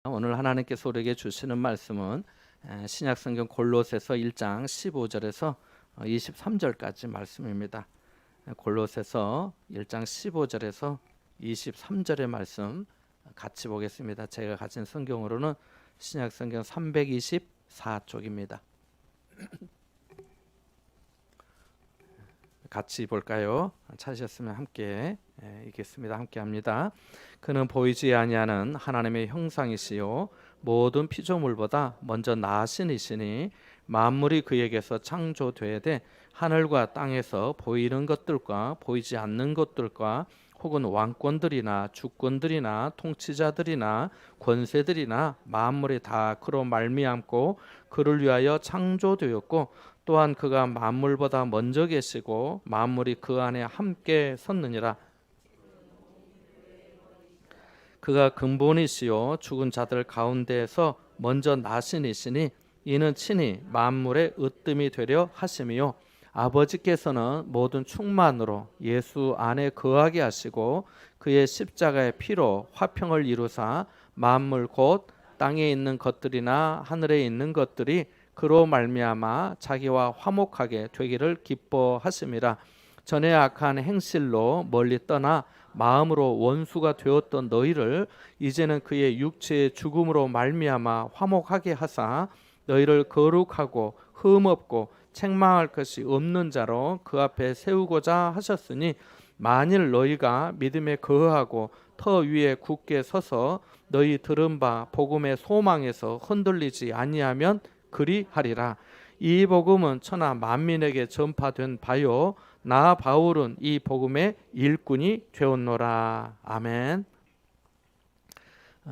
오늘 하나님께서 우리에게 주시는 말씀은 신약성경 골로새서 1장 15절에서 23절까지 말씀입니다. 골로새서 1장 15절에서 23절의 말씀 같이 보겠습니다. 제가 가진 성경으로는 신약성경 324쪽입니다. 같이 볼까요? 찾으셨으면 함께 읽겠습니다. 함께 합니다. 그는 보이지 아니하는 하나님의 형상이시요 모든 피조물보다 먼저 나신 이시니 만물이 그에게서 창조되되 하늘과 땅에서 보이는 것들과 보이지 않는 것들과 혹은 왕권들이나 주권들이나 통치자들이나 권세들이나 만물이 다 그로 말미암고 그를 위하여 창조되었고 또한 그가 만물보다 먼저 계시고 만물이 그 안에 함께 섰느니라. 그가 근본이시요 죽은 자들 가운데에서 먼저 나신 이시니 이는 친히 만물의 으뜸이 되려 하심이요 아버지께서는 모든 충만으로 예수 안에 거하게 하시고 그의 십자가의 피로 화평을 이루사 만물 곧 땅에 있는 것들이나 하늘에 있는 것들이 그로 말미암아 자기와 화목하게 되기를 기뻐하심이라. 전에 악한 행실로 멀리 떠나 마음으로 원수가 되었던 너희를 이제는 그의 육체의 죽음으로 말미암아 화목하게 하사 너희를 거룩하고 흠없고 책망할 것이 없는 자로 그 앞에 세우고자 하셨으니 만일 너희가 믿음에 거하고 터 위에 굳게 서서 너희 들은 바 복음의 소망에서 흔들리지 아니하면 그리하리라. 이 복음은 천하 만민에게 전파된 바요 나 바울은 이 복음의 일꾼이 되었노라. 아멘.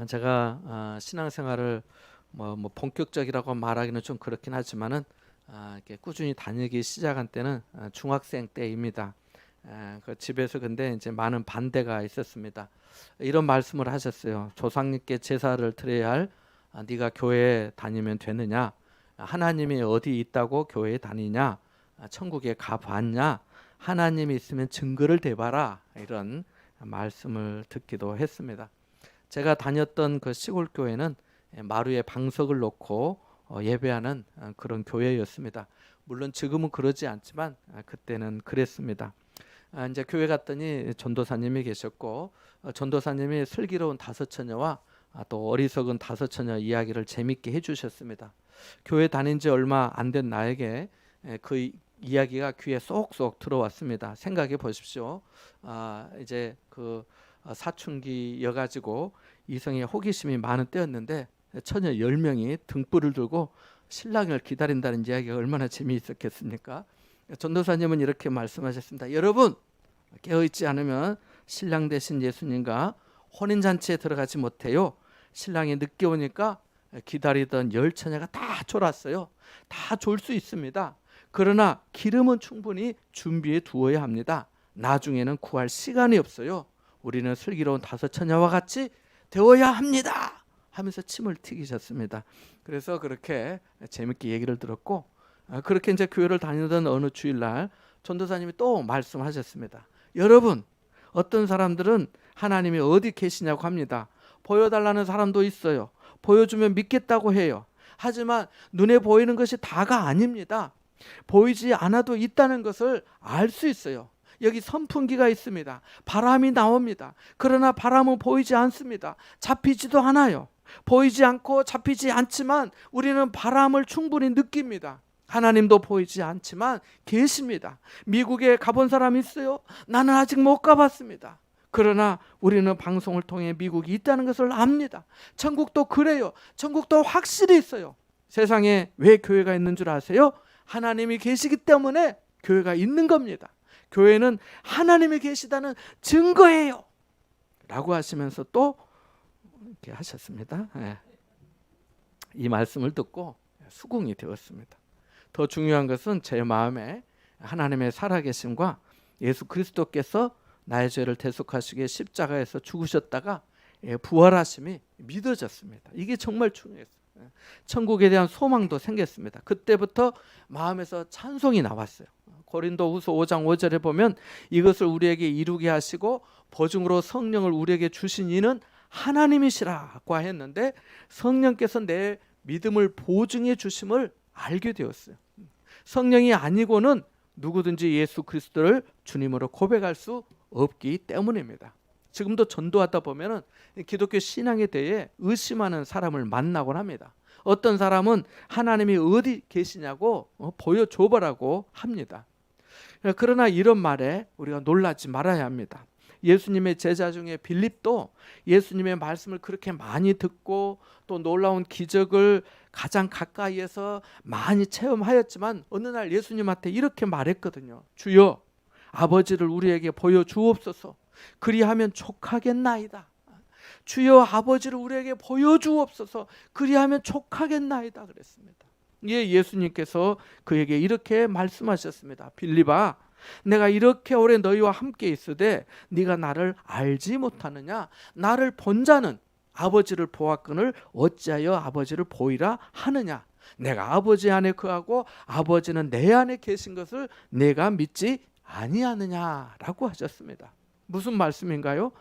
제가 신앙생활을 뭐 본격적이라고 말하기는 좀 그렇긴 하지만은 이렇게 꾸준히 다니기 시작한 때는 중학생 때입니다. 그 집에서 근데 이제 많은 반대가 있었습니다. 이런 말씀을 하셨어요. 조상님께 제사를 드려야 할 네가 교회에 다니면 되느냐? 하나님이 어디 있다고 교회에 다니냐? 천국에 가봤냐? 하나님이 있으면 증거를 대봐라. 이런 말씀을 듣기도 했습니다. 제가 다녔던 그 시골 교회는 마루에 방석을 놓고 예배하는 그런 교회였습니다. 물론 지금은 그러지 않지만 그때는 그랬습니다. 이제 교회 갔더니 전도사님이 계셨고 전도사님이 슬기로운 다섯 처녀와 또 어리석은 다섯 처녀 이야기를 재밌게 해주셨습니다. 교회 다닌 지 얼마 안 된 나에게 그 이야기가 귀에 쏙쏙 들어왔습니다. 생각해 보십시오. 이제 그 사춘기여가지고 이성에 호기심이 많은 때였는데 처녀 10명이 등불을 들고 신랑을 기다린다는 이야기가 얼마나 재미있었겠습니까? 전도사님은 이렇게 말씀하셨습니다. 여러분 깨어있지 않으면 신랑 대신 예수님과 혼인잔치에 들어가지 못해요. 신랑이 늦게 오니까 기다리던 10처녀가 다 졸았어요. 다 졸 수 있습니다. 그러나 기름은 충분히 준비해 두어야 합니다. 나중에는 구할 시간이 없어요. 우리는 슬기로운 다섯 처녀와 같이 되어야 합니다. 하면서 침을 튀기셨습니다. 그래서 그렇게 재밌게 얘기를 들었고 그렇게 이제 교회를 다니던 어느 주일날 전도사님이 또 말씀하셨습니다. 여러분 어떤 사람들은 하나님이 어디 계시냐고 합니다. 보여달라는 사람도 있어요. 보여주면 믿겠다고 해요. 하지만 눈에 보이는 것이 다가 아닙니다. 보이지 않아도 있다는 것을 알 수 있어요. 여기 선풍기가 있습니다. 바람이 나옵니다. 그러나 바람은 보이지 않습니다. 잡히지도 않아요. 보이지 않고 잡히지 않지만 우리는 바람을 충분히 느낍니다. 하나님도 보이지 않지만 계십니다. 미국에 가본 사람 있어요? 나는 아직 못 가봤습니다. 그러나 우리는 방송을 통해 미국이 있다는 것을 압니다. 천국도 그래요. 천국도 확실히 있어요. 세상에 왜 교회가 있는 줄 아세요? 하나님이 계시기 때문에 교회가 있는 겁니다. 교회는 하나님이 계시다는 증거예요. 라고 하시면서 또 이렇게 하셨습니다. 이 말씀을 듣고 수긍이 되었습니다. 더 중요한 것은 제 마음에 하나님의 살아계심과 예수 그리스도께서 나의 죄를 대속하시기에 십자가에서 죽으셨다가 부활하심이 믿어졌습니다. 이게 정말 중요했어요. 천국에 대한 소망도 생겼습니다. 그때부터 마음에서 찬송이 나왔어요. 고린도후서 5장 5절에 보면 이것을 우리에게 이루게 하시고 보증으로 성령을 우리에게 주신 이는 하나님이시라고 했는데 성령께서 내 믿음을 보증해 주심을 알게 되었어요. 성령이 아니고는 누구든지 예수 그리스도를 주님으로 고백할 수 없기 때문입니다. 지금도 전도하다 보면은 기독교 신앙에 대해 의심하는 사람을 만나곤 합니다. 어떤 사람은 하나님이 어디 계시냐고 보여줘보라고 합니다. 그러나 이런 말에 우리가 놀라지 말아야 합니다. 예수님의 제자 중에 빌립도 예수님의 말씀을 그렇게 많이 듣고 또 놀라운 기적을 가장 가까이에서 많이 체험하였지만 어느 날 예수님한테 이렇게 말했거든요. 주여, 아버지를 우리에게 보여주옵소서. 그리하면 족하겠나이다. 주여, 아버지를 우리에게 보여주옵소서. 그리하면 족하겠나이다 그랬습니다. 예수님께서 그에게 이렇게 말씀하셨습니다. 빌립아, 내가 이렇게 오래 너희와 함께 있으되 네가 나를 알지 못하느냐? 나를 본 자는 아버지를 보았거늘 어찌하여 아버지를 보이라 하느냐? 내가 아버지 안에 거하고 아버지는 내 안에 계신 것을 내가 믿지 아니하느냐라고 하셨습니다. 무슨 말씀인가요?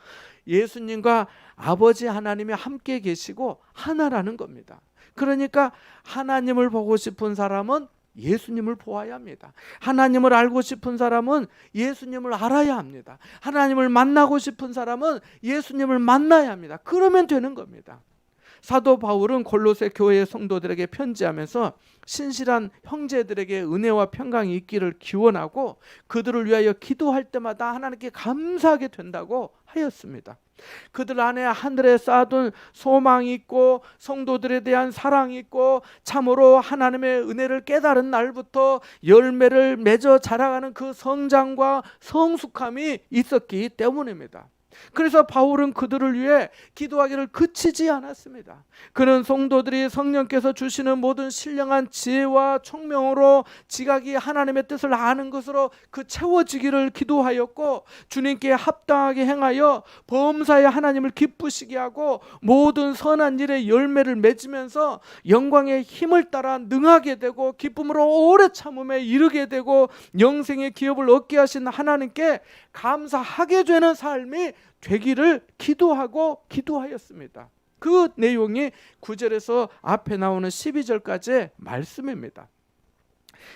예수님과 아버지 하나님이 함께 계시고 하나라는 겁니다. 그러니까 하나님을 보고 싶은 사람은 예수님을 보아야 합니다. 하나님을 알고 싶은 사람은 예수님을 알아야 합니다. 하나님을 만나고 싶은 사람은 예수님을 만나야 합니다. 그러면 되는 겁니다. 사도 바울은 골로새 교회 성도들에게 편지하면서 신실한 형제들에게 은혜와 평강이 있기를 기원하고 그들을 위하여 기도할 때마다 하나님께 감사하게 된다고 하였습니다. 그들 안에 하늘에 쌓아둔 소망이 있고 성도들에 대한 사랑이 있고 참으로 하나님의 은혜를 깨달은 날부터 열매를 맺어 자라가는 그 성장과 성숙함이 있었기 때문입니다. 그래서 바울은 그들을 위해 기도하기를 그치지 않았습니다. 그는 성도들이 성령께서 주시는 모든 신령한 지혜와 총명으로 지각이 하나님의 뜻을 아는 것으로 그 채워지기를 기도하였고 주님께 합당하게 행하여 범사에 하나님을 기쁘시게 하고 모든 선한 일에 열매를 맺으면서 영광의 힘을 따라 능하게 되고 기쁨으로 오래 참음에 이르게 되고 영생의 기업을 얻게 하신 하나님께 감사하게 되는 삶이 되기를 기도하였습니다. 그 내용이 9절에서 앞에 나오는 12절까지의 말씀입니다.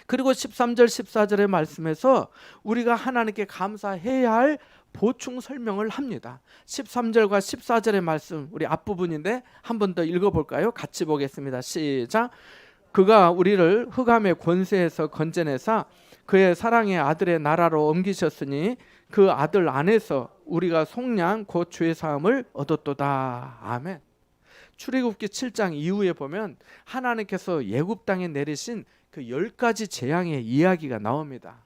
그리고 13절 14절의 말씀에서 우리가 하나님께 감사해야 할 보충 설명을 합니다. 13절과 14절의 말씀 우리 앞부분인데 한 번 더 읽어볼까요? 같이 보겠습니다. 시작. 그가 우리를 흑암의 권세에서 건져내사 그의 사랑의 아들의 나라로 옮기셨으니 그 아들 안에서 우리가 속량 곧 죄 사함을 얻었도다. 아멘. 출애굽기 7장 이후에 보면 하나님께서 애굽 땅에 내리신 그 10가지 재앙의 이야기가 나옵니다.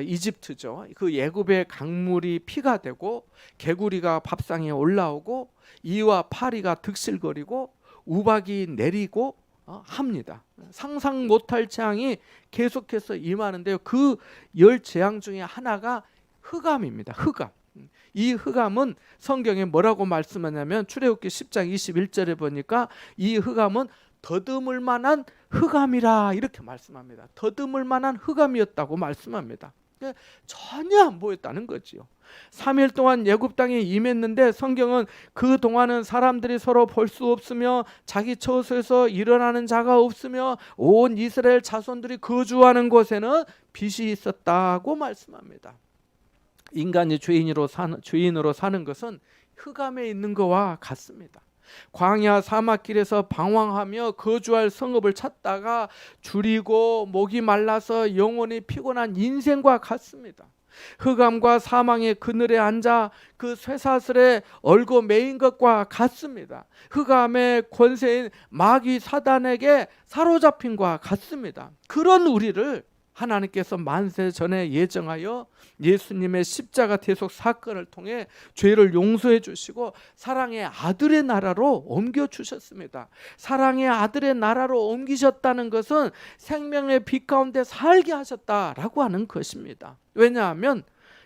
이집트죠. 그 애굽의 강물이 피가 되고 개구리가 밥상에 올라오고 이와 파리가 득실거리고 우박이 내리고 합니다. 상상 못할 재앙이 계속해서 임하는데요. 그 10재앙 중에 하나가 흑암입니다. 흑암. 이 흑암은 성경에 뭐라고 말씀하냐면 출애굽기 10장 21절에 보니까 이 흑암은 더듬을 만한 흑암이라 이렇게 말씀합니다. 더듬을 만한 흑암이었다고 말씀합니다. 전혀 안 보였다는 거지요. 3일 동안 애굽 땅에 임했는데 성경은 그 동안은 사람들이 서로 볼 수 없으며 자기 처소에서 일어나는 자가 없으며 온 이스라엘 자손들이 거주하는 곳에는 빛이 있었다고 말씀합니다. 인간이 주인으로 사는 것은 흑암에 있는 것과 같습니다. 광야 사막길에서 방황하며 거주할 성읍을 찾다가 줄이고 목이 말라서 영원히 피곤한 인생과 같습니다. 흑암과 사망의 그늘에 앉아 그 쇠사슬에 얽어 매인 것과 같습니다. 흑암의 권세인 마귀 사단에게 사로잡힌 것과 같습니다. 그런 우리를 하나님께서 만세 전에 예정하여 예수님의 십자가 대속 사건을 통해 죄를 용서해 주시고 사랑의 아들의 나라로 옮겨주셨습니다. 사랑의 아들의 나라로 옮기셨다는 것은 생명의 빛 가운데 살게 하셨다라고 하는 것입니다. 왜냐하면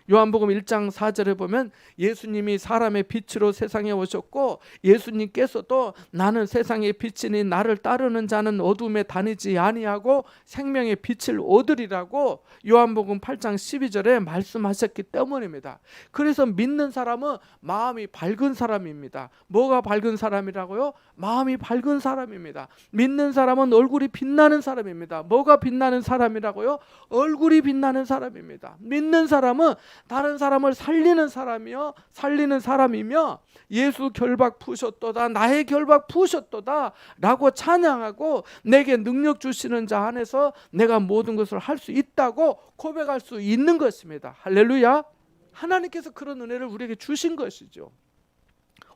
요한복음 1장 4절에 보면 예수님이 사람의 빛으로 세상에 오셨고 예수님께서도 나는 세상의 빛이니 나를 따르는 자는 어둠에 다니지 아니하고 생명의 빛을 얻으리라고 요한복음 8장 12절에 말씀하셨기 때문입니다. 그래서 믿는 사람은 마음이 밝은 사람입니다. 뭐가 밝은 사람이라고요? 마음이 밝은 사람입니다. 믿는 사람은 얼굴이 빛나는 사람입니다. 뭐가 빛나는 사람이라고요? 얼굴이 빛나는 사람입니다. 믿는 사람은 다른 사람을 살리는 사람이며 예수 결박 푸셨도다, 나의 결박 푸셨도다 라고 찬양하고 내게 능력 주시는 자 안에서 내가 모든 것을 할 수 있다고 고백할 수 있는 것입니다. 할렐루야. 하나님께서 그런 은혜를 우리에게 주신 것이죠.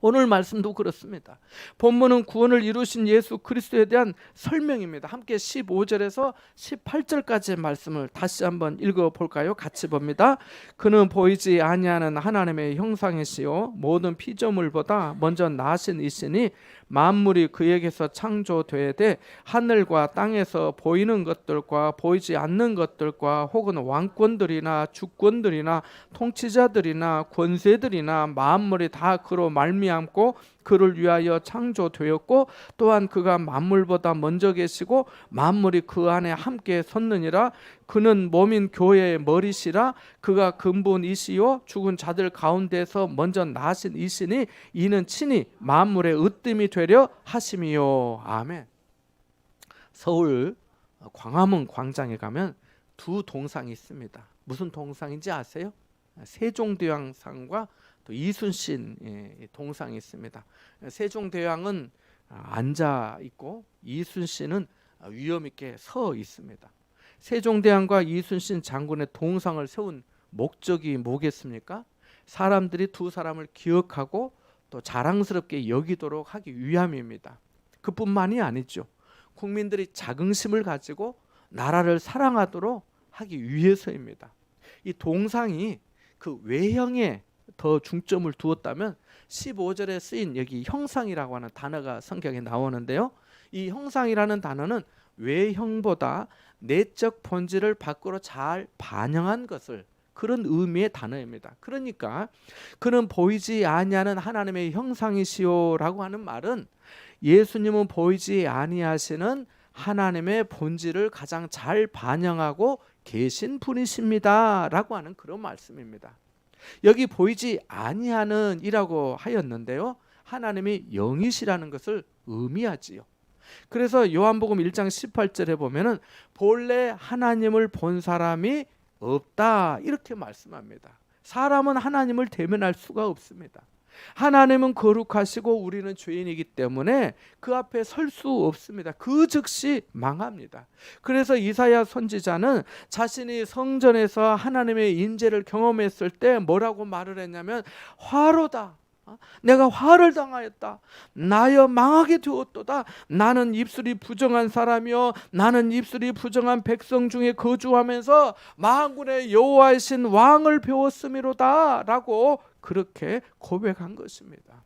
오늘 말씀도 그렇습니다. 본문은 구원을 이루신 예수 그리스도에 대한 설명입니다. 함께 15절에서 18절까지의 말씀을 다시 한번 읽어볼까요? 같이 봅니다. 그는 보이지 아니하는 하나님의 형상이시요 모든 피조물보다 먼저 나신 이시니 만물이 그에게서 창조되되 하늘과 땅에서 보이는 것들과 보이지 않는 것들과 혹은 왕권들이나 주권들이나 통치자들이나 권세들이나 만물이 다 그로 말미암고 그를 위하여 창조되었고 또한 그가 만물보다 먼저 계시고 만물이 그 안에 함께 섰느니라. 그는 몸인 교회의 머리시라. 그가 근본이시요 죽은 자들 가운데서 먼저 나신 이시니 이는 친히 만물의 으뜸이 되려 하심이요. 아멘. 서울 광화문 광장에 가면 두 동상이 있습니다. 무슨 동상인지 아세요? 세종대왕상과 또 이순신 동상이 있습니다. 세종대왕은 앉아 있고 이순신은 위엄 있게 서 있습니다. 세종대왕과 이순신 장군의 동상을 세운 목적이 뭐겠습니까? 사람들이 두 사람을 기억하고 또 자랑스럽게 여기도록 하기 위함입니다. 그뿐만이 아니죠. 국민들이 자긍심을 가지고 나라를 사랑하도록 하기 위해서입니다. 이 동상이 그 외형에 더 중점을 두었다면 15절에 쓰인 여기 형상이라고 하는 단어가 성경에 나오는데요. 이 형상이라는 단어는 외형보다 내적 본질을 밖으로 잘 반영한 것을 그런 의미의 단어입니다. 그러니까 그는 보이지 아니하는 하나님의 형상이시오라고 하는 말은 예수님은 보이지 아니하시는 하나님의 본질을 가장 잘 반영하고 계신 분이십니다 라고 하는 그런 말씀입니다. 여기 보이지 아니하는 이라고 하였는데요, 하나님이 영이시라는 것을 의미하지요. 그래서 요한복음 1장 18절에 보면은 본래 하나님을 본 사람이 없다 이렇게 말씀합니다. 사람은 하나님을 대면할 수가 없습니다. 하나님은 거룩하시고 우리는 죄인이기 때문에 그 앞에 설 수 없습니다. 그 즉시 망합니다. 그래서 이사야 선지자는 자신이 성전에서 하나님의 임재를 경험했을 때 뭐라고 말을 했냐면 화로다. 내가 화를 당하였다. 나여 망하게 되었도다. 나는 입술이 부정한 사람이요 나는 입술이 부정한 백성 중에 거주하면서 만군의 여호와이신 왕을 배웠음이로다 라고 그렇게 고백한 것입니다.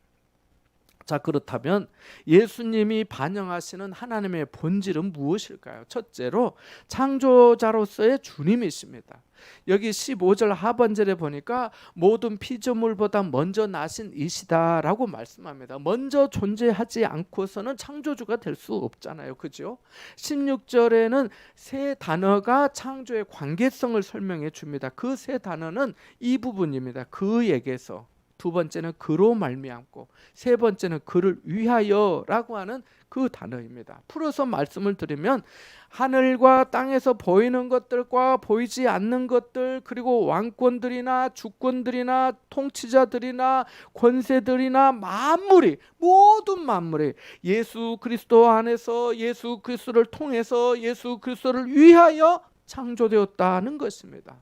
자, 그렇다면 예수님이 반영하시는 하나님의 본질은 무엇일까요? 첫째로 창조자로서의 주님이십니다. 여기 15절 하반절에 보니까 모든 피조물보다 먼저 나신 이시다라고 말씀합니다. 먼저 존재하지 않고서는 창조주가 될 수 없잖아요. 그죠? 16절에는 세 단어가 창조의 관계성을 설명해 줍니다. 그 세 단어는 이 부분입니다. 그에게서, 두 번째는 그로 말미암고, 세 번째는 그를 위하여라고 하는 그 단어입니다. 풀어서 말씀을 드리면 하늘과 땅에서 보이는 것들과 보이지 않는 것들, 그리고 왕권들이나 주권들이나 통치자들이나 권세들이나 만물이, 모든 만물이 예수 그리스도 안에서 예수 그리스도를 통해서 예수 그리스도를 위하여 창조되었다는 것입니다.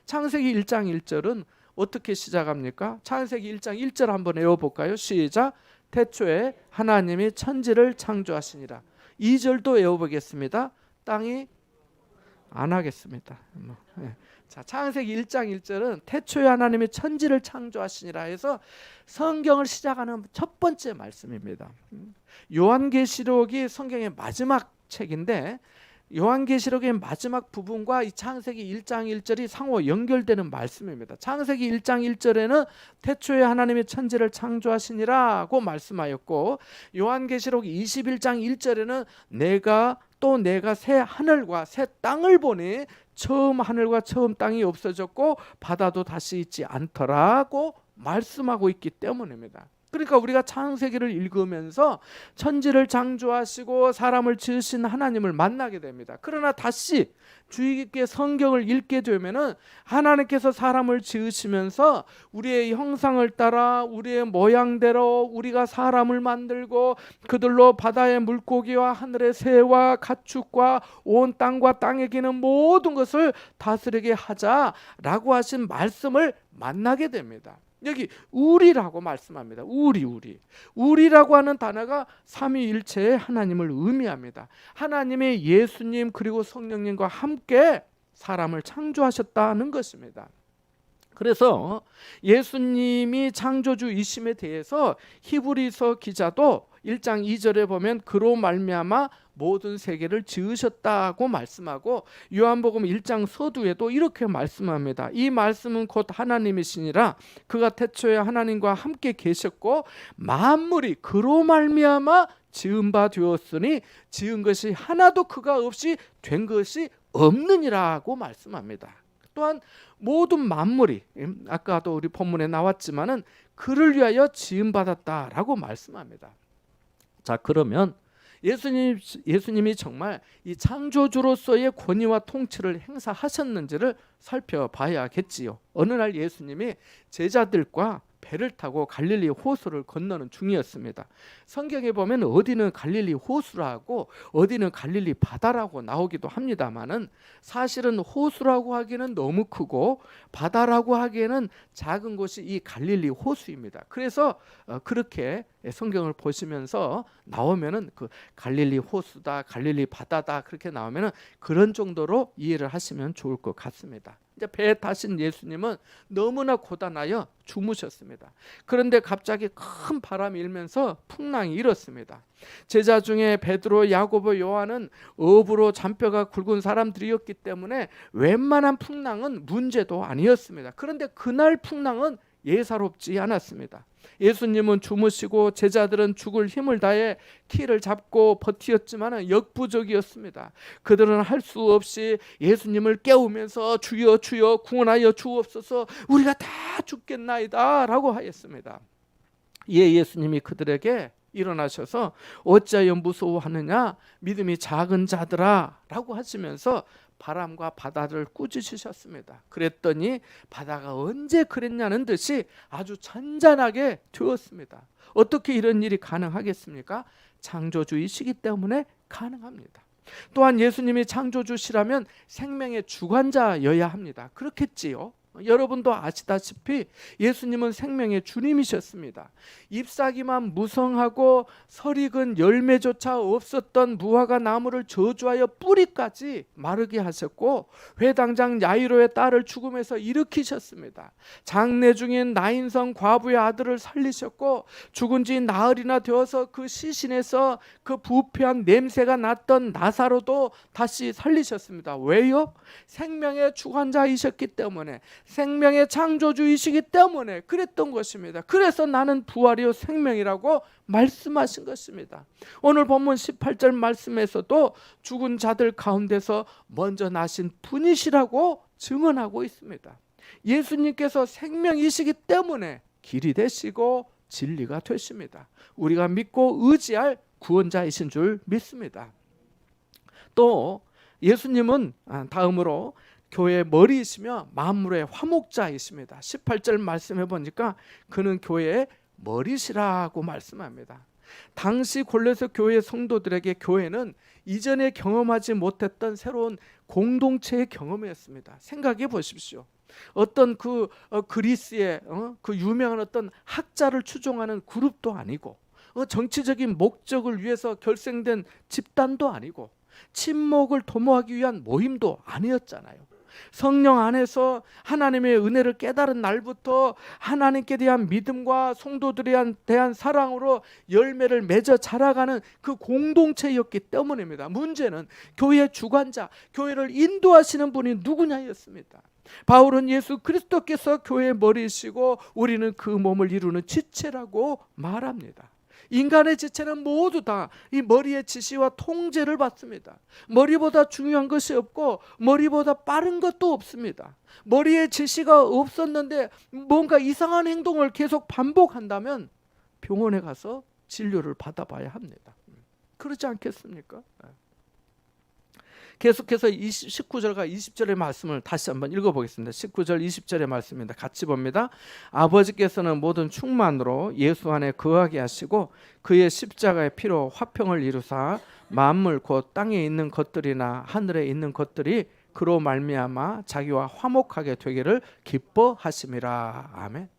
창세기 1장 1절은 어떻게 시작합니까? 창세기 1장 1절 한번 외워볼까요? 시작. 태초에 하나님이 천지를 창조하시니라. 2절도 외워보겠습니다. 땅이 안 하겠습니다. 자, 창세기 1장 1절은 태초에 하나님이 천지를 창조하시니라 해서 성경을 시작하는 첫 번째 말씀입니다. 요한계시록이 성경의 마지막 책인데 요한계시록의 마지막 부분과 이 창세기 1장 1절이 상호 연결되는 말씀입니다. 창세기 1장 1절에는 태초에 하나님이 천지를 창조하시니라고 말씀하였고, 요한계시록 21장 1절에는 내가 새 하늘과 새 땅을 보니 처음 하늘과 처음 땅이 없어졌고 바다도 다시 있지 않더라고 말씀하고 있기 때문입니다. 그러니까 우리가 창세기를 읽으면서 천지를 창조하시고 사람을 지으신 하나님을 만나게 됩니다. 그러나 다시 주의 깊게 성경을 읽게 되면은 하나님께서 사람을 지으시면서 우리의 형상을 따라 우리의 모양대로 우리가 사람을 만들고 그들로 바다의 물고기와 하늘의 새와 가축과 온 땅과 땅에 기는 모든 것을 다스리게 하자라고 하신 말씀을 만나게 됩니다. 여기 우리라고 말씀합니다. 우리라고 하는 단어가 삼위일체의 하나님을 의미합니다. 하나님의 예수님 그리고 성령님과 함께 사람을 창조하셨다는 것입니다. 그래서 예수님이 창조주이심에 대해서 히브리서 기자도 1장 2절에 보면 그로 말미암아 모든 세계를 지으셨다고 말씀하고, 요한복음 1장 서두에도 이렇게 말씀합니다. 이 말씀은 곧 하나님이시니라. 그가 태초에 하나님과 함께 계셨고 만물이 그로 말미암아 지은 바 되었으니 지은 것이 하나도 그가 없이 된 것이 없느니라고 말씀합니다. 또한 모든 만물이 아까도 우리 본문에 나왔지만은 그를 위하여 지음 받았다라고 말씀합니다. 자, 그러면 예수님이 정말 이 창조주로서의 권위와 통치를 행사하셨는지를 살펴봐야겠지요. 어느 날 예수님이 제자들과 배를 타고 갈릴리 호수를 건너는 중이었습니다. 성경에 보면 어디는 갈릴리 호수라고 어디는 갈릴리 바다라고 나오기도 합니다만은 사실은 호수라고 하기에는 너무 크고 바다라고 하기에는 작은 곳이 이 갈릴리 호수입니다. 그래서 그렇게 성경을 보시면서 나오면은 그 갈릴리 호수다, 갈릴리 바다다 그렇게 나오면은 그런 정도로 이해를 하시면 좋을 것 같습니다. 이제 배에 타신 예수님은 너무나 고단하여 주무셨습니다. 그런데 갑자기 큰 바람이 일면서 풍랑이 일었습니다. 제자 중에 베드로, 야고보, 요한은 어부로 잔뼈가 굵은 사람들이었기 때문에 웬만한 풍랑은 문제도 아니었습니다. 그런데 그날 풍랑은 예사롭지 않았습니다. 예수님은 주무시고 제자들은 죽을 힘을 다해 키를 잡고 버티었지만 역부족이었습니다. 그들은 할 수 없이 예수님을 깨우면서 주여 주여 구원하여 주옵소서, 우리가 다 죽겠나이다 라고 하였습니다. 예수님이 그들에게 일어나셔서 어찌하여 무서워하느냐 믿음이 작은 자들아 라고 하시면서 바람과 바다를 꾸짖으셨습니다. 그랬더니 바다가 언제 그랬냐는 듯이 아주 잔잔하게 되었습니다. 어떻게 이런 일이 가능하겠습니까? 창조주이시기 때문에 가능합니다. 또한 예수님이 창조주시라면 생명의 주관자여야 합니다. 그렇겠지요. 여러분도 아시다시피 예수님은 생명의 주님이셨습니다. 잎사귀만 무성하고 설익은 열매조차 없었던 무화과 나무를 저주하여 뿌리까지 마르게 하셨고, 회당장 야이로의 딸을 죽음에서 일으키셨습니다. 장래 중인 나인성 과부의 아들을 살리셨고, 죽은 지 나흘이나 되어서 그 시신에서 그 부패한 냄새가 났던 나사로도 다시 살리셨습니다. 왜요? 생명의 주관자이셨기 때문에, 생명의 창조주이시기 때문에 그랬던 것입니다. 그래서 나는 부활이요 생명이라고 말씀하신 것입니다. 오늘 본문 18절 말씀에서도 죽은 자들 가운데서 먼저 나신 분이시라고 증언하고 있습니다. 예수님께서 생명이시기 때문에 길이 되시고 진리가 되십니다. 우리가 믿고 의지할 구원자이신 줄 믿습니다. 또 예수님은 다음으로 교회의 머리이시며 만물의 화목자이십니다. 18절 말씀해 보니까 그는 교회의 머리시라고 말씀합니다. 당시 골로새 교회 성도들에게 교회는 이전에 경험하지 못했던 새로운 공동체의 경험이었습니다. 생각해 보십시오. 어떤 그리스의 그 유명한 어떤 학자를 추종하는 그룹도 아니고, 정치적인 목적을 위해서 결성된 집단도 아니고, 친목을 도모하기 위한 모임도 아니었잖아요. 성령 안에서 하나님의 은혜를 깨달은 날부터 하나님께 대한 믿음과 성도들에 대한 사랑으로 열매를 맺어 자라가는 그 공동체였기 때문입니다. 문제는 교회의 주관자, 교회를 인도하시는 분이 누구냐였습니다. 바울은 예수 그리스도께서 교회의 머리이시고 우리는 그 몸을 이루는 지체라고 말합니다. 인간의 지체는 모두 다 이 머리의 지시와 통제를 받습니다. 머리보다 중요한 것이 없고 머리보다 빠른 것도 없습니다. 머리의 지시가 없었는데 뭔가 이상한 행동을 계속 반복한다면 병원에 가서 진료를 받아봐야 합니다. 그렇지 않겠습니까? 계속해서 19절과 20절의 말씀을 다시 한번 읽어보겠습니다. 19절 20절의 말씀입니다. 같이 봅니다. 아버지께서는 모든 충만으로 예수 안에 거하게 하시고 그의 십자가의 피로 화평을 이루사 만물 곧 땅에 있는 것들이나 하늘에 있는 것들이 그로 말미암아 자기와 화목하게 되기를 기뻐하심이라. 아멘.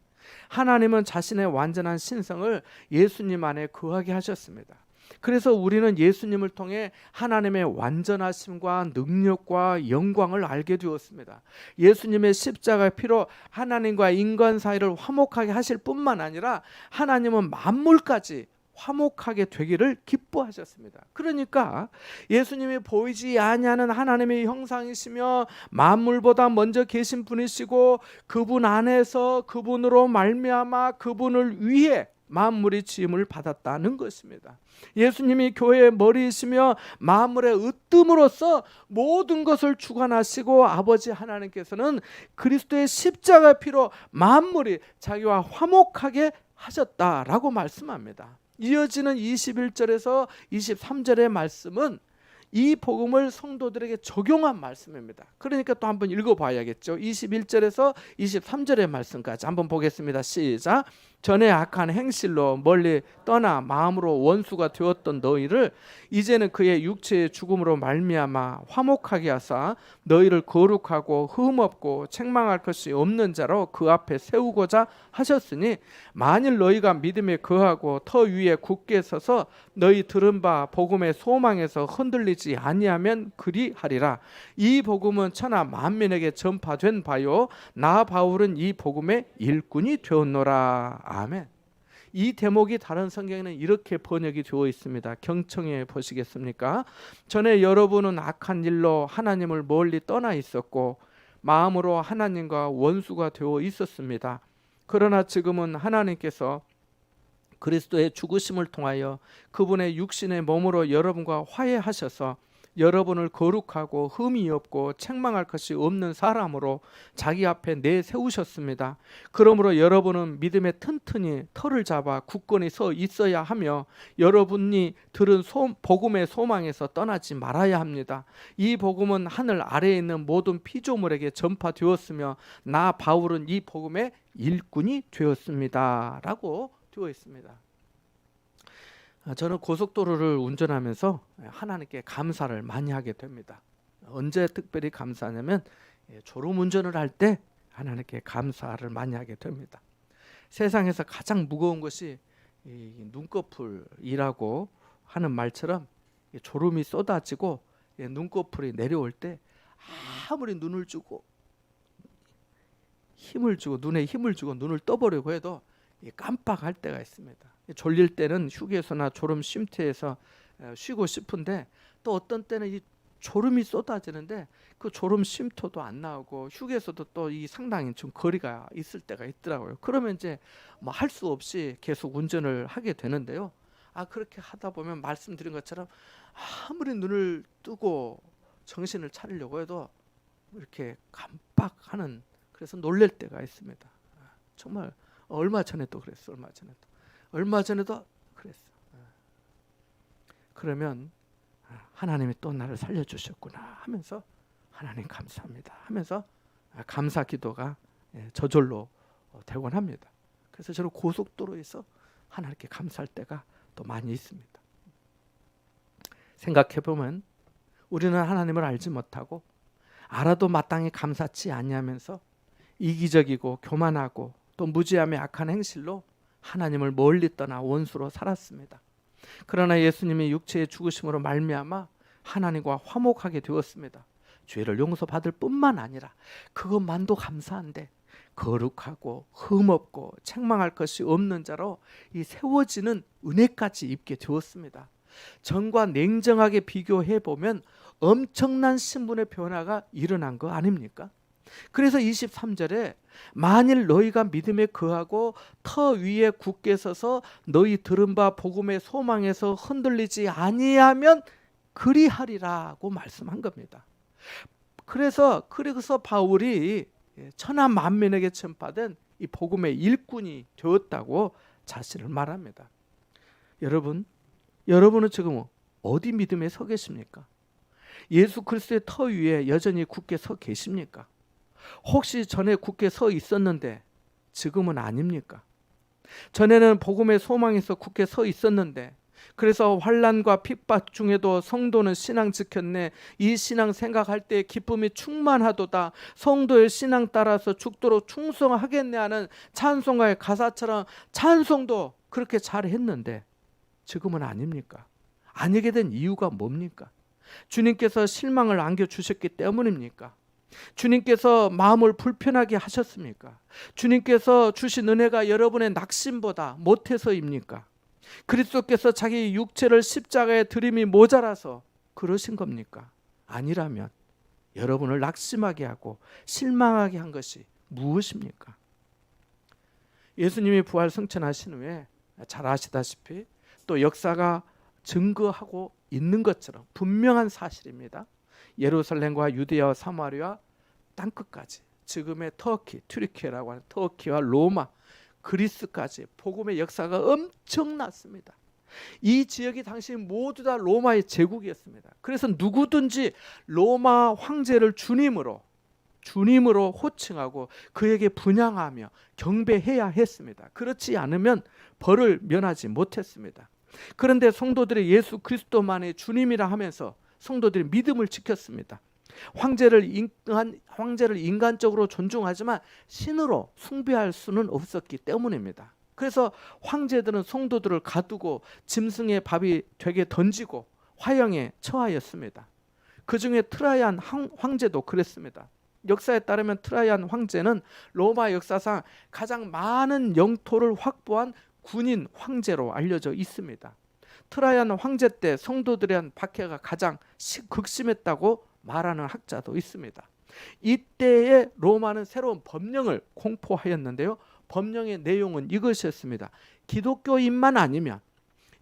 하나님은 자신의 완전한 신성을 예수님 안에 거하게 하셨습니다. 그래서 우리는 예수님을 통해 하나님의 완전하심과 능력과 영광을 알게 되었습니다. 예수님의 십자가의 피로 하나님과 인간 사이를 화목하게 하실 뿐만 아니라 하나님은 만물까지 화목하게 되기를 기뻐하셨습니다. 그러니까 예수님이 보이지 아니하는 하나님의 형상이시며 만물보다 먼저 계신 분이시고 그분 안에서 그분으로 말미암아 그분을 위해 만물이 지음을 받았다는 것입니다. 예수님이 교회의 머리이시며 만물의 으뜸으로서 모든 것을 주관하시고 아버지 하나님께서는 그리스도의 십자가 피로 만물이 자기와 화목하게 하셨다라고 말씀합니다. 이어지는 21절에서 23절의 말씀은 이 복음을 성도들에게 적용한 말씀입니다. 그러니까 또 한번 읽어봐야겠죠. 21절에서 23절의 말씀까지 한번 보겠습니다. 시작. 전에 악한 행실로 멀리 떠나 마음으로 원수가 되었던 너희를 이제는 그의 육체의 죽음으로 말미암아 화목하게 하사 너희를 거룩하고 흠없고 책망할 것이 없는 자로 그 앞에 세우고자 하셨으니 만일 너희가 믿음에 거하고 터 위에 굳게 서서 너희 들은 바 복음의 소망에서 흔들리지 아니하면 그리하리라. 이 복음은 천하 만민에게 전파된 바요 나 바울은 이 복음의 일꾼이 되었노라. 아멘. 이 대목이 다른 성경에는 이렇게 번역이 되어 있습니다. 경청해 보시겠습니까? 전에 여러분은 악한 일로 하나님을 멀리 떠나 있었고 마음으로 하나님과 원수가 되어 있었습니다. 그러나 지금은 하나님께서 그리스도의 죽으심을 통하여 그분의 육신의 몸으로 여러분과 화해하셔서 여러분을 거룩하고 흠이 없고 책망할 것이 없는 사람으로 자기 앞에 내세우셨습니다. 그러므로 여러분은 믿음에 튼튼히 털을 잡아 굳건히 서 있어야 하며 여러분이 들은 복음의 소망에서 떠나지 말아야 합니다. 이 복음은 하늘 아래에 있는 모든 피조물에게 전파되었으며 나 바울은 이 복음의 일꾼이 되었습니다. 라고 되어 있습니다. 저는 고속도로를 운전하면서 하나님께 감사를 많이 하게 됩니다. 언제 특별히 감사하냐면 졸음 운전을 할 때 하나님께 감사를 많이 하게 됩니다. 세상에서 가장 무거운 것이 이 눈꺼풀이라고 하는 말처럼 졸음이 쏟아지고 눈꺼풀이 내려올 때 아무리 눈을 주고 힘을 주고 눈에 힘을 주고 눈을 떠보려고 해도 깜빡할 때가 있습니다. 졸릴 때는 휴게소나 졸음 쉼터에서 쉬고 싶은데 또 어떤 때는 이 졸음이 쏟아지는데 그 졸음 쉼터도 안 나오고 휴게소도 또 이 상당히 좀 거리가 있을 때가 있더라고요. 그러면 이제 뭐 할 수 없이 계속 운전을 하게 되는데요. 그렇게 하다 보면 말씀드린 것처럼 아무리 눈을 뜨고 정신을 차리려고 해도 이렇게 깜빡하는 그래서 놀랄 때가 있습니다. 정말 얼마 전에도 그랬어. 얼마 전에도 그랬어. 그러면 하나님이 또 나를 살려주셨구나 하면서 하나님 감사합니다 하면서 감사 기도가 저절로 되곤 합니다. 그래서 저는 고속도로에서 하나님께 감사할 때가 또 많이 있습니다. 생각해보면 우리는 하나님을 알지 못하고 알아도 마땅히 감사치 아니하면서 이기적이고 교만하고 또 무지함의 악한 행실로 하나님을 멀리 떠나 원수로 살았습니다. 그러나 예수님이 육체의 죽으심으로 말미암아 하나님과 화목하게 되었습니다. 죄를 용서받을 뿐만 아니라 그것만도 감사한데 거룩하고 흠없고 책망할 것이 없는 자로 이 세워지는 은혜까지 입게 되었습니다. 전과 냉정하게 비교해 보면 엄청난 신분의 변화가 일어난 거 아닙니까? 그래서 23절에 만일 너희가 믿음에 거하고 터 위에 굳게 서서 너희 들은 바 복음의 소망에서 흔들리지 아니하면 그리하리라고 말씀한 겁니다. 그래서 바울이 천하 만민에게 전파된 이 복음의 일꾼이 되었다고 자신을 말합니다. 여러분은 지금 어디 믿음에 서 계십니까? 예수 그리스도의 터 위에 여전히 굳게 서 계십니까? 혹시 전에 굳게 서 있었는데 지금은 아닙니까? 전에는 복음의 소망에서 굳게 서 있었는데 그래서 환난과 핍박 중에도 성도는 신앙 지켰네. 이 신앙 생각할 때 기쁨이 충만하도다. 성도의 신앙 따라서 죽도록 충성하겠네 하는 찬송가의 가사처럼 찬송도 그렇게 잘했는데 지금은 아닙니까? 아니게 된 이유가 뭡니까? 주님께서 실망을 안겨주셨기 때문입니까? 주님께서 마음을 불편하게 하셨습니까? 주님께서 주신 은혜가 여러분의 낙심보다 못해서입니까? 그리스도께서 자기 육체를 십자가에 드림이 모자라서 그러신 겁니까? 아니라면 여러분을 낙심하게 하고 실망하게 한 것이 무엇입니까? 예수님이 부활 승천하신 후에 잘 아시다시피 또 역사가 증거하고 있는 것처럼 분명한 사실입니다. 예루살렘과 유대와 사마리아 땅끝까지 지금의 터키, 튀르키예라고 하는 터키와 로마, 그리스까지 복음의 역사가 엄청났습니다. 이 지역이 당시 모두 다 로마의 제국이었습니다. 그래서 누구든지 로마 황제를 주님으로 호칭하고 그에게 분향하며 경배해야 했습니다. 그렇지 않으면 벌을 면하지 못했습니다. 그런데 성도들이 예수 그리스도만의 주님이라 하면서 성도들이 믿음을 지켰습니다. 황제를 인간적으로 존중하지만 신으로 숭배할 수는 없었기 때문입니다. 그래서 황제들은 성도들을 가두고 짐승의 밥이 되게 던지고 화형에 처하였습니다. 그 중에 트라이안 황제도 그랬습니다. 역사에 따르면 트라이안 황제는 로마 역사상 가장 많은 영토를 확보한 군인 황제로 알려져 있습니다. 트라이안 황제 때 성도들에 대한 박해가 가장 극심했다고 말하는 학자도 있습니다. 이때에 로마는 새로운 법령을 공포하였는데요. 법령의 내용은 이것이었습니다. 기독교인만 아니면,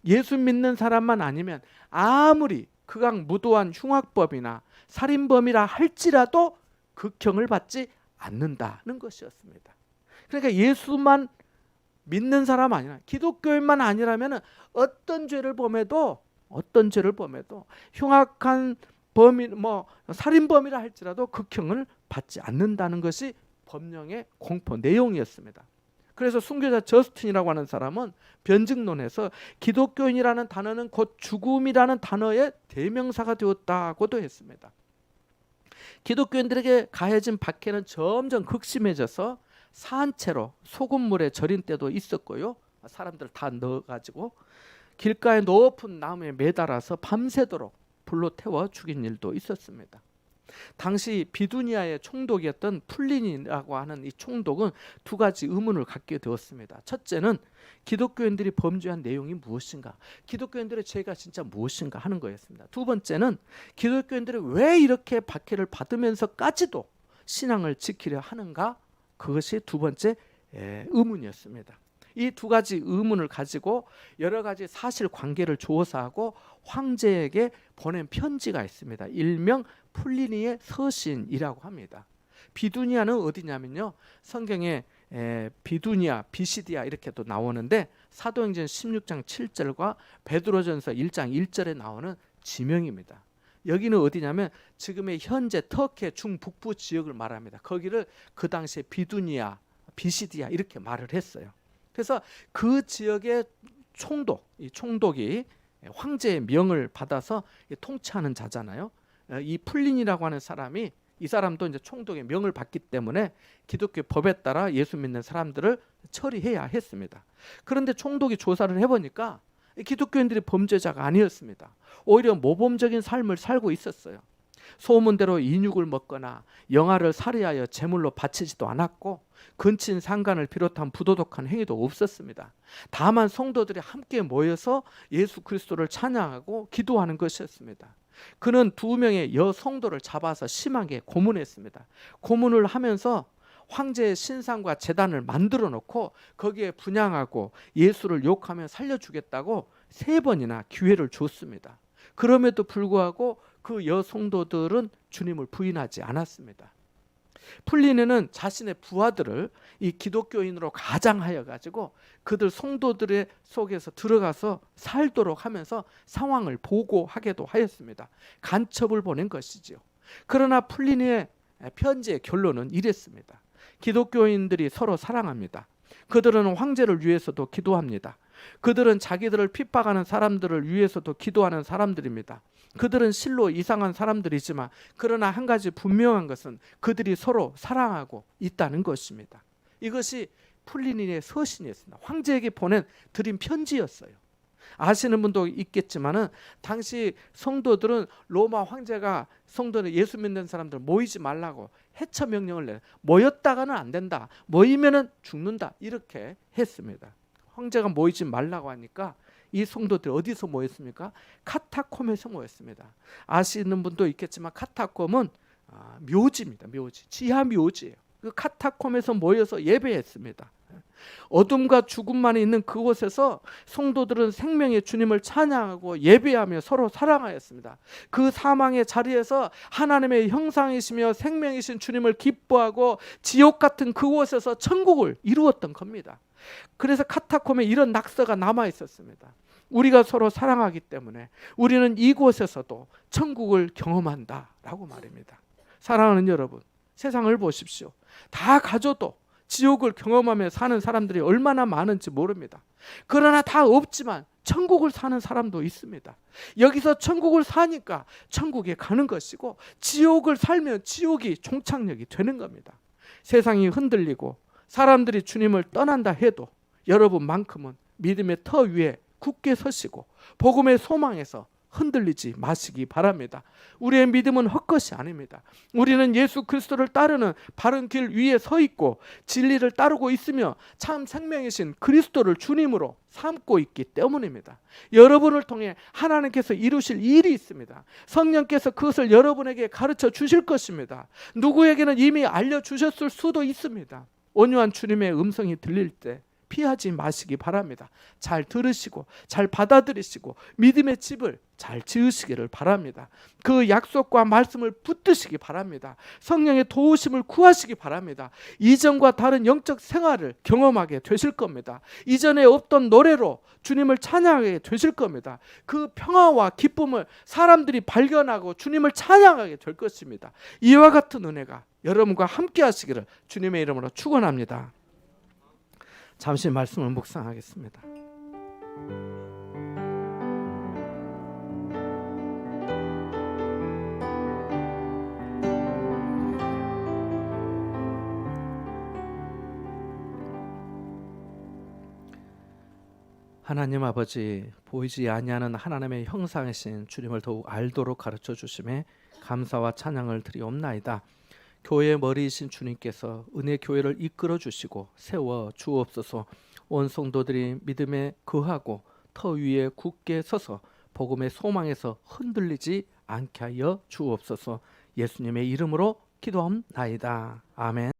예수 믿는 사람만 아니면 아무리 극악무도한 흉악범이나 살인범이라 할지라도 극형을 받지 않는다는 것이었습니다. 그러니까 예수만 믿는 사람 아니라 기독교인만 아니라면 어떤 죄를 범해도 흉악한 범인 살인범이라 할지라도 극형을 받지 않는다는 것이 법령의 공포 내용이었습니다. 그래서 순교자 저스틴이라고 하는 사람은 변증론에서 기독교인이라는 단어는 곧 죽음이라는 단어의 대명사가 되었다고도 했습니다. 기독교인들에게 가해진 박해는 점점 극심해져서 산채로 소금물에 절인 때도 있었고요. 사람들 다 넣어가지고 길가에 높은 나무에 매달아서 밤새도록 불로 태워 죽인 일도 있었습니다. 당시 비두니아의 총독이었던 플린이라고 하는 이 총독은 두 가지 의문을 갖게 되었습니다. 첫째는 기독교인들이 범죄한 내용이 무엇인가, 기독교인들의 죄가 진짜 무엇인가 하는 거였습니다. 두 번째는 기독교인들이 왜 이렇게 박해를 받으면서까지도 신앙을 지키려 하는가, 그것이 두 번째 의문이었습니다. 이 두 가지 의문을 가지고 여러 가지 사실관계를 조사하고 황제에게 보낸 편지가 있습니다. 일명 플리니의 서신이라고 합니다. 비두니아는 어디냐면요, 성경에 비두니아, 비시디아 이렇게도 나오는데 사도행전 16장 7절과 베드로전서 1장 1절에 나오는 지명입니다. 여기는 어디냐면 지금의 현재 터키의 중북부 지역을 말합니다. 거기를 그 당시에 비두니아, 비시디아 이렇게 말을 했어요. 그래서 그 지역의 이 총독이 황제의 명을 받아서 통치하는 자잖아요. 이 플린이라고 하는 사람이, 이 사람도 이제 총독의 명을 받기 때문에 기독교 법에 따라 예수 믿는 사람들을 처리해야 했습니다. 그런데 총독이 조사를 해보니까 기독교인들이 범죄자가 아니었습니다. 오히려 모범적인 삶을 살고 있었어요. 소문대로 인육을 먹거나 영아를 살해하여 제물로 바치지도 않았고 근친 상간을 비롯한 부도덕한 행위도 없었습니다. 다만 성도들이 함께 모여서 예수 그리스도를 찬양하고 기도하는 것이었습니다. 그는 2명의 여성도를 잡아서 심하게 고문했습니다. 고문을 하면서 황제의 신상과 제단을 만들어 놓고 거기에 분향하고 예수를 욕하며 살려주겠다고 3번이나 기회를 줬습니다. 그럼에도 불구하고 그 여성도들은 주님을 부인하지 않았습니다. 플리니는 자신의 부하들을 이 기독교인으로 가장하여 가지고 그들 성도들의 속에서 들어가서 살도록 하면서 상황을 보고하게도 하였습니다. 간첩을 보낸 것이지요. 그러나 플리니의 편지의 결론은 이랬습니다. 기독교인들이 서로 사랑합니다. 그들은 황제를 위해서도 기도합니다. 그들은 자기들을 핍박하는 사람들을 위해서도 기도하는 사람들입니다. 그들은 실로 이상한 사람들이지만 그러나 한 가지 분명한 것은 그들이 서로 사랑하고 있다는 것입니다. 이것이 플리니의 서신이었습니다. 황제에게 드린 편지였어요. 아시는 분도 있겠지만은 당시 성도들은 로마 황제가 성도는 예수 믿는 사람들 모이지 말라고 해처 명령을 내요. 모였다가는 안 된다. 모이면은 죽는다. 이렇게 했습니다. 황제가 모이지 말라고 하니까 이 성도들이 어디서 모였습니까? 카타콤에서 모였습니다. 아시는 분도 있겠지만 카타콤은 묘지입니다. 묘지. 지하 묘지예요. 그 카타콤에서 모여서 예배했습니다. 어둠과 죽음만이 있는 그곳에서 성도들은 생명의 주님을 찬양하고 예배하며 서로 사랑하였습니다. 그 사망의 자리에서 하나님의 형상이시며 생명이신 주님을 기뻐하고 지옥 같은 그곳에서 천국을 이루었던 겁니다. 그래서 카타콤에 이런 낙서가 남아 있었습니다. 우리가 서로 사랑하기 때문에 우리는 이곳에서도 천국을 경험한다라고 말입니다. 사랑하는 여러분, 세상을 보십시오. 다 가져도 지옥을 경험하며 사는 사람들이 얼마나 많은지 모릅니다. 그러나 다 없지만 천국을 사는 사람도 있습니다. 여기서 천국을 사니까 천국에 가는 것이고 지옥을 살면 지옥이 종착역이 되는 겁니다. 세상이 흔들리고 사람들이 주님을 떠난다 해도 여러분만큼은 믿음의 터 위에 굳게 서시고 복음의 소망에서 흔들리지 마시기 바랍니다. 우리의 믿음은 헛것이 아닙니다. 우리는 예수 그리스도를 따르는 바른 길 위에 서 있고 진리를 따르고 있으며 참 생명이신 그리스도를 주님으로 삼고 있기 때문입니다. 여러분을 통해 하나님께서 이루실 일이 있습니다. 성령께서 그것을 여러분에게 가르쳐 주실 것입니다. 누구에게는 이미 알려주셨을 수도 있습니다. 온유한 주님의 음성이 들릴 때 피하지 마시기 바랍니다. 잘 들으시고 잘 받아들이시고 믿음의 집을 잘 지으시기를 바랍니다. 그 약속과 말씀을 붙드시기 바랍니다. 성령의 도우심을 구하시기 바랍니다. 이전과 다른 영적 생활을 경험하게 되실 겁니다. 이전에 없던 노래로 주님을 찬양하게 되실 겁니다. 그 평화와 기쁨을 사람들이 발견하고 주님을 찬양하게 될 것입니다. 이와 같은 은혜가 여러분과 함께 하시기를 주님의 이름으로 축원합니다. 잠시 말씀을 묵상하겠습니다. 하나님 아버지, 보이지 아니하는 하나님의 형상이신 주님을 더욱 알도록 가르쳐 주심에 감사와 찬양을 드리옵나이다. 교회의 머리이신 주님께서 은혜 교회를 이끌어 주시고 세워 주옵소서. 온 성도들이 믿음에 거하고 터 위에 굳게 서서 복음의 소망에서 흔들리지 않게 하여 주옵소서. 예수님의 이름으로 기도합나이다. 아멘.